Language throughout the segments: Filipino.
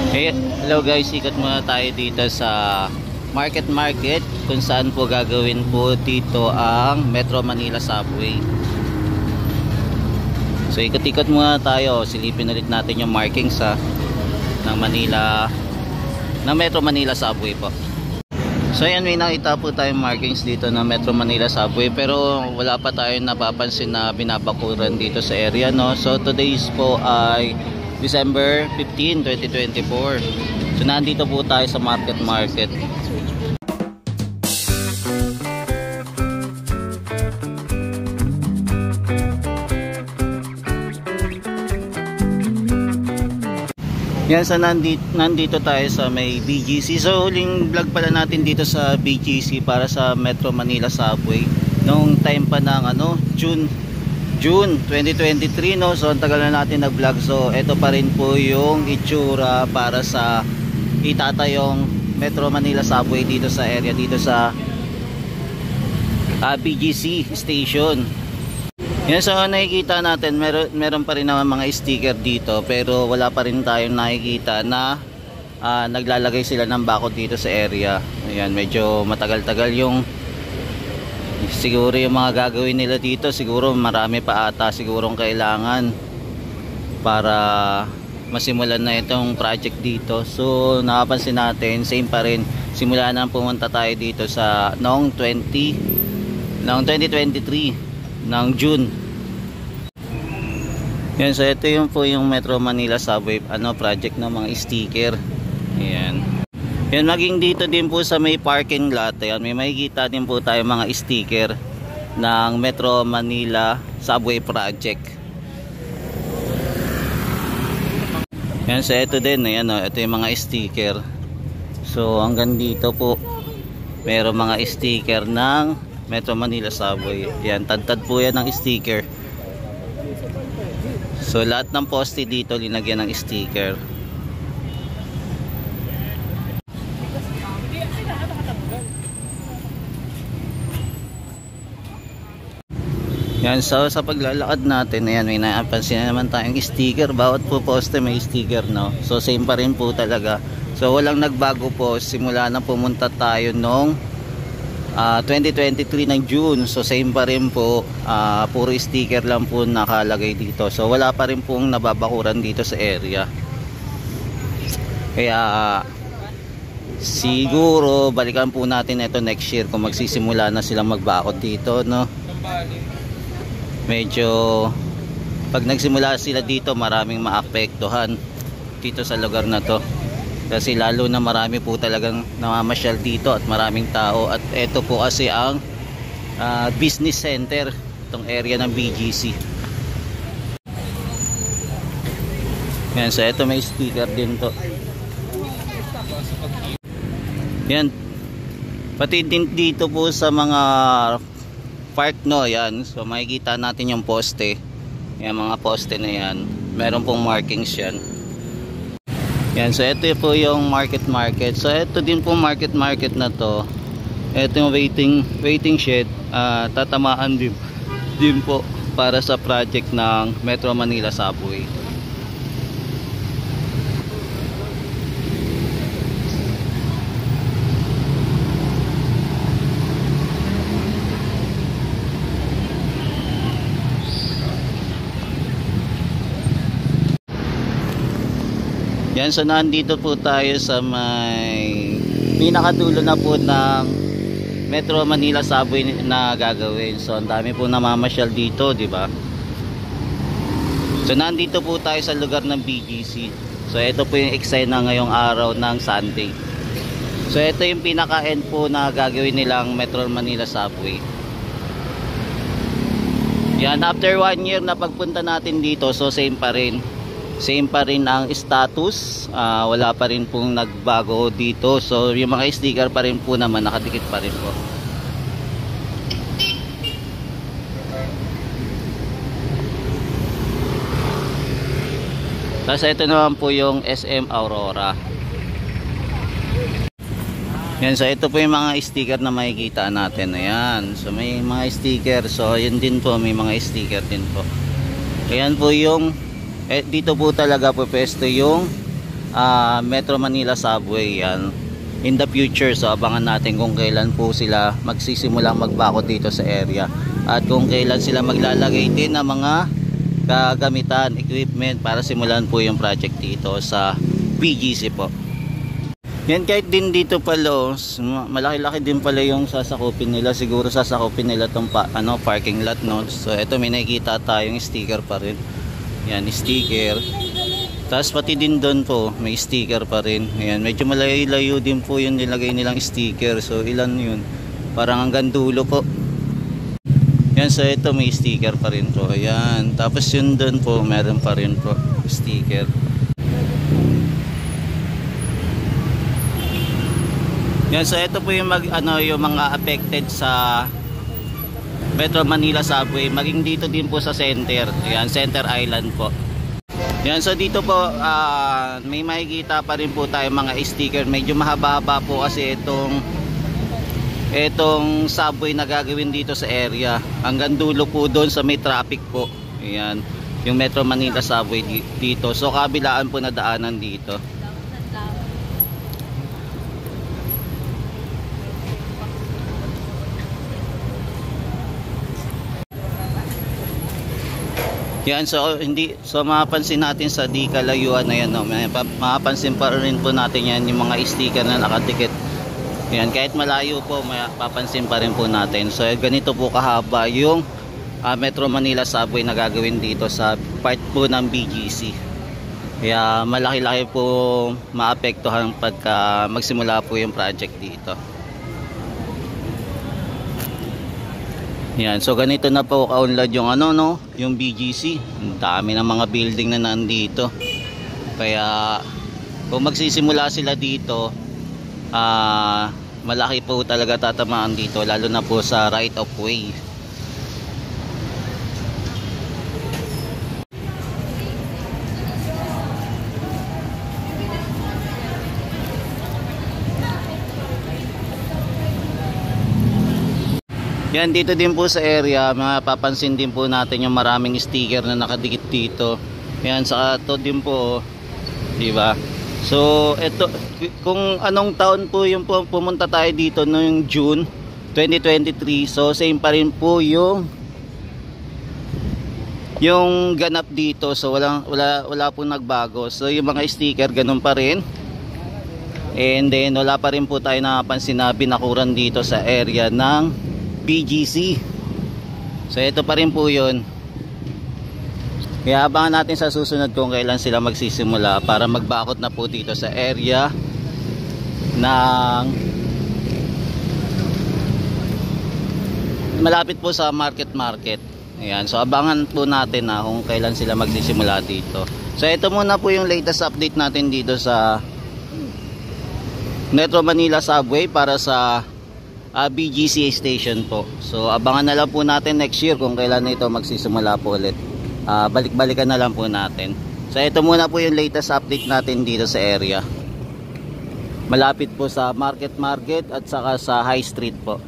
Hey, hello guys, ikot muna tayo dito sa Market kung saan po gagawin po dito ang Metro Manila Subway. So ikot-ikot muna tayo, silipin ulit natin yung markings ng Metro Manila Subway po. So ayan, may nakita po tayong markings dito ng Metro Manila Subway, pero wala pa tayong napapansin na binabakuran dito sa area, no? So today's po ay December 15, 2024. So nandito po tayo sa Market. Yan, so nandito tayo sa may BGC. So huling vlog pala natin dito sa BGC para sa Metro Manila Subway nung time pa ng June 2023, no? So ang tagal na natin nag-vlog. So ito pa rin po yung itsura para sa itatayong Metro Manila Subway dito sa area, dito sa BGC station. Yan, so nakikita natin meron pa rin naman mga sticker dito, pero wala pa rin tayong nakikita na naglalagay sila ng bakod dito sa area. Ayan, medyo matagal-tagal yung siguro yung mga gagawin nila dito. Siguro marami pa ata sigurong kailangan para masimulan na itong project dito. So nakapansin natin, same pa rin, simula na pumunta tayo dito sa noong 2023 ng June. Yan, so ito yung po yung Metro Manila Subway project ng mga sticker. Ayan. Yan, maging dito din po sa may parking lot, ayan, may makikita din po tayo mga sticker ng Metro Manila Subway Project. Yan, so ito din, ayan, ito yung mga sticker. So hanggang dito po mayroong mga sticker ng Metro Manila Subway. Yan, tad-tad po yan ng sticker. So lahat ng poste dito linagyan ng sticker. Yan, so sa paglalakad natin, ayan, may napansin na naman tayong sticker. Bawat po poste may sticker, no? So same pa rin po talaga. So walang nagbago po simula na pumunta tayo noong 2023 ng June. So same pa rin po, puro sticker lang po nakalagay dito. So wala pa rin pong nababakuran dito sa area. Kaya siguro balikan po natin ito next year kung magsisimula na silang magbakod dito, no? Medyo pag nagsimula sila dito, maraming maapektuhan dito sa lugar na to, kasi lalo na marami po talagang namamasyal dito at maraming tao. At ito po kasi ang business center, itong area ng BGC. Yan, so ito may sticker din to. Yan, pati din dito po sa mga park, no? Yan, so makikita natin yung poste. Yan, mga poste na yan, meron pong markings yan. Yan, so ito po yung market. So ito din po market na to. Ito yung waiting shed, tatamaan din po para sa project ng Metro Manila Subway. Yan, so nandito po tayo sa may pinakadulo na po ng Metro Manila Subway na gagawin. So ang dami po namamasyal dito, di ba? So nandito po tayo sa lugar ng BGC. So ito po yung eksena ngayong araw ng Sunday. So ito yung pinaka-end po na gagawin nilang Metro Manila Subway. Yan, after 1 year na pagpunta natin dito, so same pa rin ang status. Wala pa rin pong nagbago dito. So yung mga sticker pa rin po naman nakadikit pa rin po. Tapos ito naman po yung SM Aurora. Yan, so ito po yung mga sticker na makikita natin. Ayan, so may mga sticker. So yun din po, may mga sticker din po. Ayan po yung dito po talaga po pwesto yung Metro Manila Subway yan in the future. So abangan natin kung kailan po sila magsisimulang magbakod dito sa area at kung kailan sila maglalagay din ng mga kagamitan, equipment para simulan po yung project dito sa BGC po. Yan, kahit din dito pala malaki-laki din pala yung sasakupin nila. Siguro sasakupin nila tong parking lot, no? So ito may nakikita tayong sticker pa rin. Yan, sticker. Tapos pati din doon po may sticker pa rin. Ayan, medyo malayo-layo din po yung nilagay nilang sticker. So ilan yun? Parang hanggang dulo po. Yan, so ito may sticker pa rin po. Ayan, tapos yun doon po meron pa rin po sticker. Yan, so ito po yung yung mga affected sa Metro Manila Subway, maging dito din po sa center. Ayan, Center Island po. Yan, so dito po may makikita pa rin po tayo mga sticker. Medyo mahaba-haba po kasi itong subway na gagawin dito sa area. Hanggang dulo po doon sa may traffic po. Ayan, yung Metro Manila Subway dito. So kabilaan po na daanan dito. Yan, so mapapansin natin sa di kalayuan na yan, no? Mapapansin pa rin po natin yan yung mga sticker na nakatikit. Yan, kahit malayo po mapapansin pa rin po natin. So ganito po kahaba yung Metro Manila Subway na gagawin dito sa part po ng BGC. Kaya malaki-laki po maapektuhan pagka magsimula po yung project dito. Yan, so ganito na po kaunlad yung yung BGC. Ang dami ng mga building na nandito. Kaya kung magsisimula sila dito, malaki po talaga tatamaan dito, lalo na po sa right of way. Yan, dito din po sa area mapapansin din po natin yung maraming sticker na nakadikit dito. Yan, saka to din po, di ba? So ito, kung anong taon po yung pumunta tayo dito noong June 2023, so same pa rin po yung ganap dito. So wala pong nagbago. So yung mga sticker ganun pa rin. And then wala pa rin po tayo napansin na binakuran dito sa area ng BGC. So ito pa rin po yun. Kaya abangan natin sa susunod kung kailan sila magsisimula para magbakot na po dito sa area ng malapit po sa market. Ayan, so abangan po natin kung kailan sila magsisimula dito. So ito muna po yung latest update natin dito sa Metro Manila Subway para sa BGC station po. So abangan na lang po natin next year kung kailan ito magsisimula po ulit. Balik-balikan na lang po natin. So ito muna po yung latest update natin dito sa area. Malapit po sa market at saka sa high street po.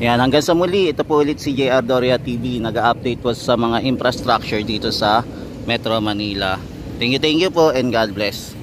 Yan, hanggang sa muli, ito po ulit si JR Doria TV, nag-update po sa mga infrastructure dito sa Metro Manila. Thank you po and God bless.